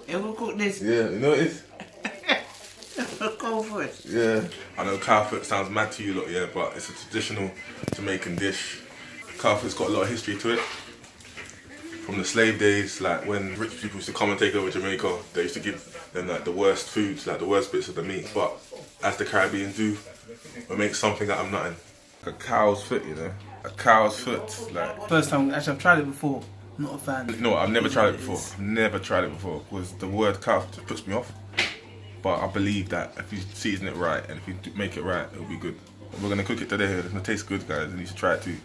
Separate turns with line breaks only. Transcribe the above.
Yeah, we'll cook this.
Yeah, you know what it is?
Go for it.
Yeah. I know cowfoot sounds mad to you lot, yeah, but it's a traditional Jamaican dish. Cowfoot's got a lot of history to it. From the slave days, like when rich people used to come and take over Jamaica, they used to give them like the worst foods, like the worst bits of the meat. But as the Caribbean do, we make something out of nothing. A cow's foot, you know? A cow's foot, like...
First time, actually I've tried it before. I'm not a fan.
You know what, I've never tried it before. I've never tried it before, because the word cow just puts me off. But I believe that if you season it right and if you make it right, it'll be good. We're gonna cook it today. It's gonna taste good, guys, and you should try it too.